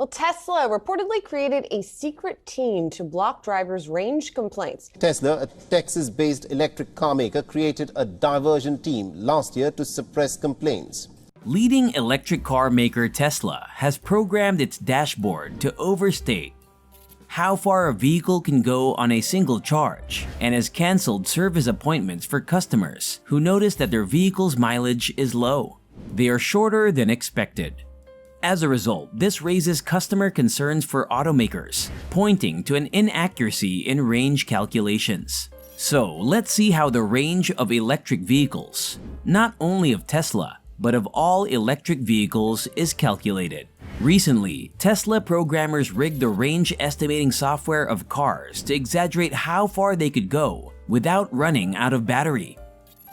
Well, Tesla reportedly created a secret team to block drivers' range complaints. Tesla, a Texas-based electric car maker, created a diversion team last year to suppress complaints. Leading electric car maker Tesla has programmed its dashboard to overstate how far a vehicle can go on a single charge, and has canceled service appointments for customers who notice that their vehicle's mileage is low. They are shorter than expected. As a result, this raises customer concerns for automakers, pointing to an inaccuracy in range calculations. So let's see how the range of electric vehicles, not only of Tesla, but of all electric vehicles, is calculated. Recently, Tesla programmers rigged the range estimating software of cars to exaggerate how far they could go without running out of battery.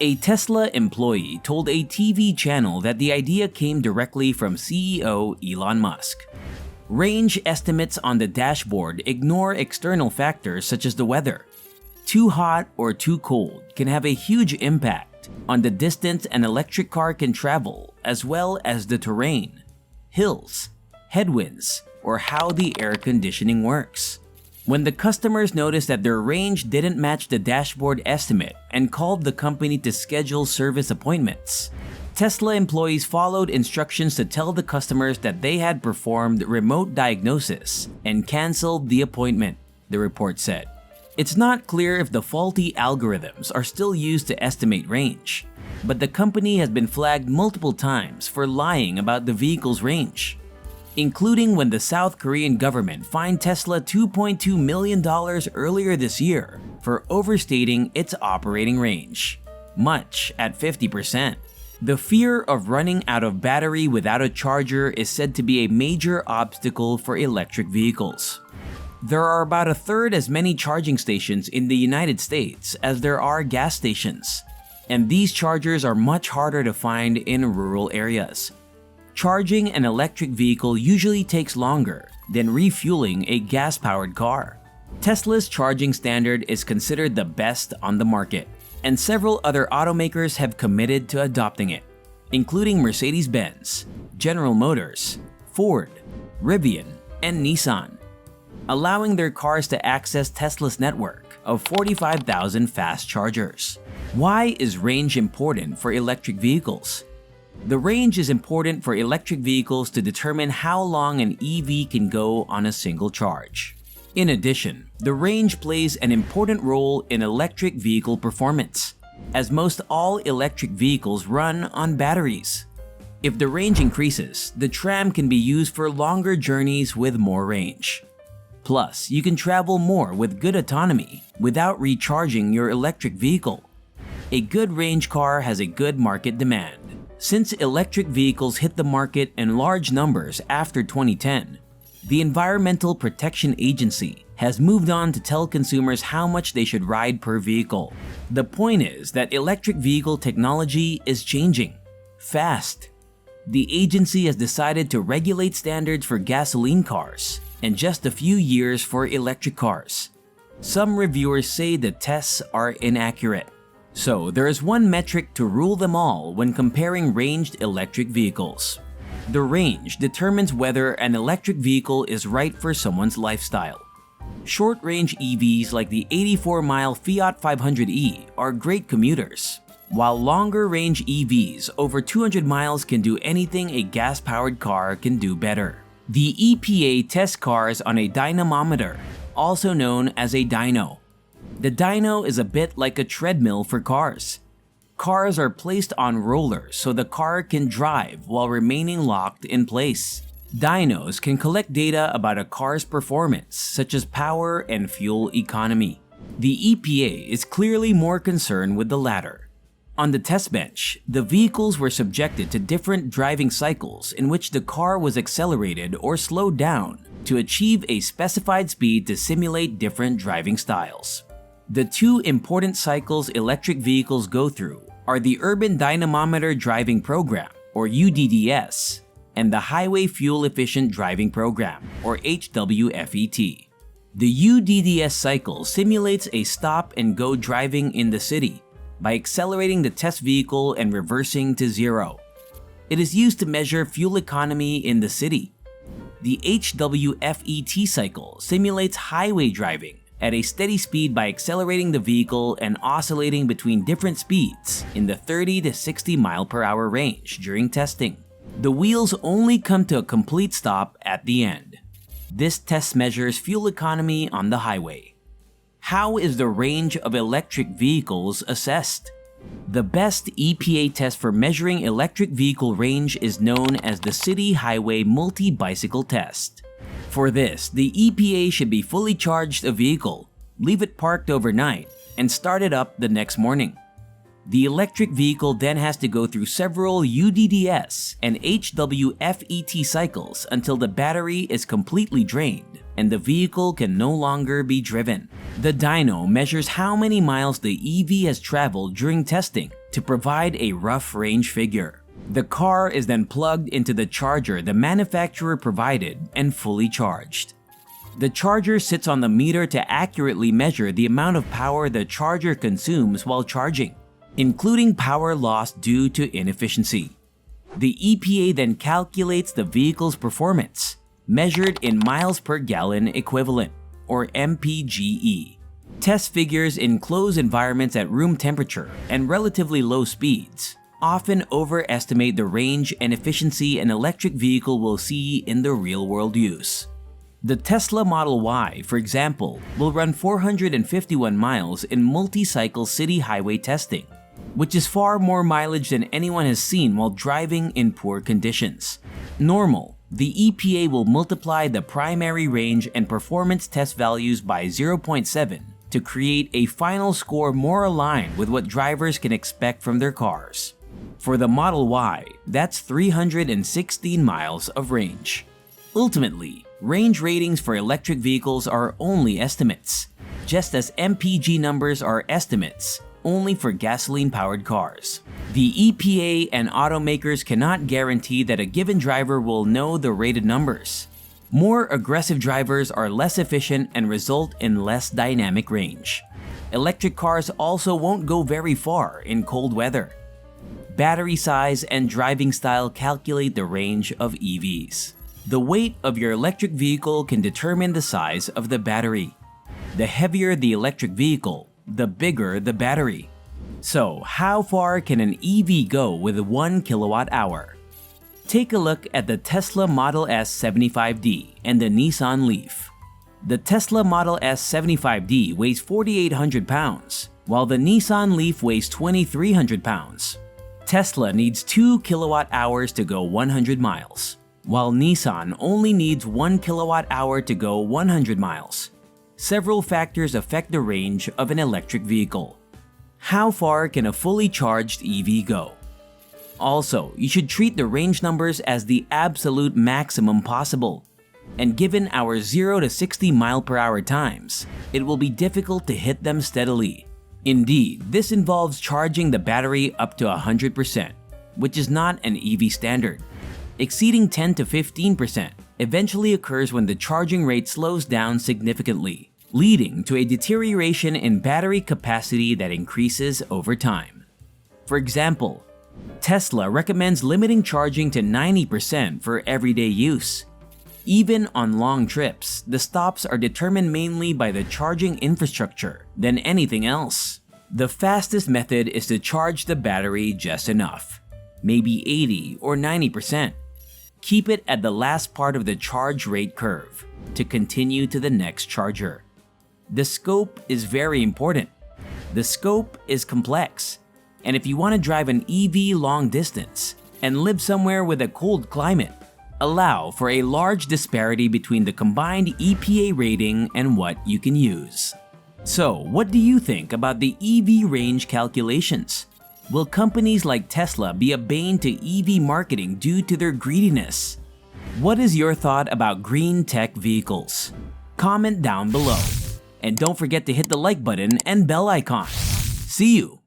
A Tesla employee told a TV channel that the idea came directly from CEO Elon Musk. Range estimates on the dashboard ignore external factors such as the weather. Too hot or too cold can have a huge impact on the distance an electric car can travel, as well as the terrain, hills, headwinds, or how the air conditioning works. When the customers noticed that their range didn't match the dashboard estimate and called the company to schedule service appointments, Tesla employees followed instructions to tell the customers that they had performed remote diagnosis and canceled the appointment, the report said. It's not clear if the faulty algorithms are still used to estimate range, but the company has been flagged multiple times for lying about the vehicle's range, including when the South Korean government fined Tesla $2.2 million earlier this year for overstating its operating range, much at 50%. The fear of running out of battery without a charger is said to be a major obstacle for electric vehicles. There are about a third as many charging stations in the United States as there are gas stations, and these chargers are much harder to find in rural areas. Charging an electric vehicle usually takes longer than refueling a gas-powered car. Tesla's charging standard is considered the best on the market, and several other automakers have committed to adopting it, including Mercedes-Benz, General Motors, Ford, Rivian, and Nissan, allowing their cars to access Tesla's network of 45,000 fast chargers. Why is range important for electric vehicles? The range is important for electric vehicles to determine how long an EV can go on a single charge. In addition, the range plays an important role in electric vehicle performance, as most all electric vehicles run on batteries. If the range increases, the tram can be used for longer journeys with more range. Plus, you can travel more with good autonomy without recharging your electric vehicle. A good range car has a good market demand. Since electric vehicles hit the market in large numbers after 2010, the Environmental Protection Agency has moved on to tell consumers how much they should ride per vehicle. The point is that electric vehicle technology is changing fast. The agency has decided to regulate standards for gasoline cars and just a few years for electric cars. Some reviewers say the tests are inaccurate. So there is one metric to rule them all when comparing ranged electric vehicles. The range determines whether an electric vehicle is right for someone's lifestyle. Short-range EVs like the 84-mile Fiat 500e are great commuters, while longer-range EVs over 200 miles can do anything a gas-powered car can do better. The EPA tests cars on a dynamometer, also known as a dyno. The dyno is a bit like a treadmill for cars. Cars are placed on rollers so the car can drive while remaining locked in place. Dynos can collect data about a car's performance, such as power and fuel economy. The EPA is clearly more concerned with the latter. On the test bench, the vehicles were subjected to different driving cycles in which the car was accelerated or slowed down to achieve a specified speed to simulate different driving styles. The two important cycles electric vehicles go through are the Urban Dynamometer Driving Program, or UDDS, and the Highway Fuel Efficient Driving Program, or HWFET. The UDDS cycle simulates a stop-and-go driving in the city by accelerating the test vehicle and reversing to zero. It is used to measure fuel economy in the city. The HWFET cycle simulates highway driving at a steady speed by accelerating the vehicle and oscillating between different speeds in the 30 to 60 mph range during testing. The wheels only come to a complete stop at the end. This test measures fuel economy on the highway. How is the range of electric vehicles assessed? The best EPA test for measuring electric vehicle range is known as the City Highway Multi-Bicycle Test. For this, the EPA should be fully charged a vehicle, leave it parked overnight, and start it up the next morning. The electric vehicle then has to go through several UDDS and HWFET cycles until the battery is completely drained and the vehicle can no longer be driven. The dyno measures how many miles the EV has traveled during testing to provide a rough range figure. The car is then plugged into the charger the manufacturer provided and fully charged. The charger sits on the meter to accurately measure the amount of power the charger consumes while charging, including power loss due to inefficiency. The EPA then calculates the vehicle's performance, measured in miles per gallon equivalent, or MPGE. Test figures in closed environments at room temperature and relatively low speeds often overestimate the range and efficiency an electric vehicle will see in the real-world use. The Tesla Model Y, for example, will run 451 miles in multi-cycle city highway testing, which is far more mileage than anyone has seen while driving in poor conditions. Normal, the EPA will multiply the primary range and performance test values by 0.7 to create a final score more aligned with what drivers can expect from their cars. For the Model Y, that's 316 miles of range. Ultimately, range ratings for electric vehicles are only estimates, just as MPG numbers are estimates only for gasoline-powered cars. The EPA and automakers cannot guarantee that a given driver will know the rated numbers. More aggressive drivers are less efficient and result in less dynamic range. Electric cars also won't go very far in cold weather. Battery size and driving style calculate the range of EVs. The weight of your electric vehicle can determine the size of the battery. The heavier the electric vehicle, the bigger the battery. So, how far can an EV go with 1 kWh? Take a look at the Tesla Model S 75D and the Nissan Leaf. The Tesla Model S 75D weighs 4,800 pounds, while the Nissan Leaf weighs 2,300 pounds. Tesla needs 2 kWh to go 100 miles, while Nissan only needs 1 kWh to go 100 miles. Several factors affect the range of an electric vehicle. How far can a fully charged EV go? Also, you should treat the range numbers as the absolute maximum possible. And given our 0 to 60 mph times, it will be difficult to hit them steadily. Indeed, this involves charging the battery up to 100%, which is not an EV standard. Exceeding 10 to 15% eventually occurs when the charging rate slows down significantly, leading to a deterioration in battery capacity that increases over time. For example, Tesla recommends limiting charging to 90% for everyday use. Even on long trips, the stops are determined mainly by the charging infrastructure than anything else. The fastest method is to charge the battery just enough, maybe 80 or 90%. Keep it at the last part of the charge rate curve to continue to the next charger. The scope is very important. The scope is complex, and if you want to drive an EV long distance and live somewhere with a cold climate, allow for a large disparity between the combined EPA rating and what you can use. So, what do you think about the EV range calculations? Will companies like Tesla be a bane to EV marketing due to their greediness? What is your thought about green tech vehicles? Comment down below. And don't forget to hit the like button and bell icon. See you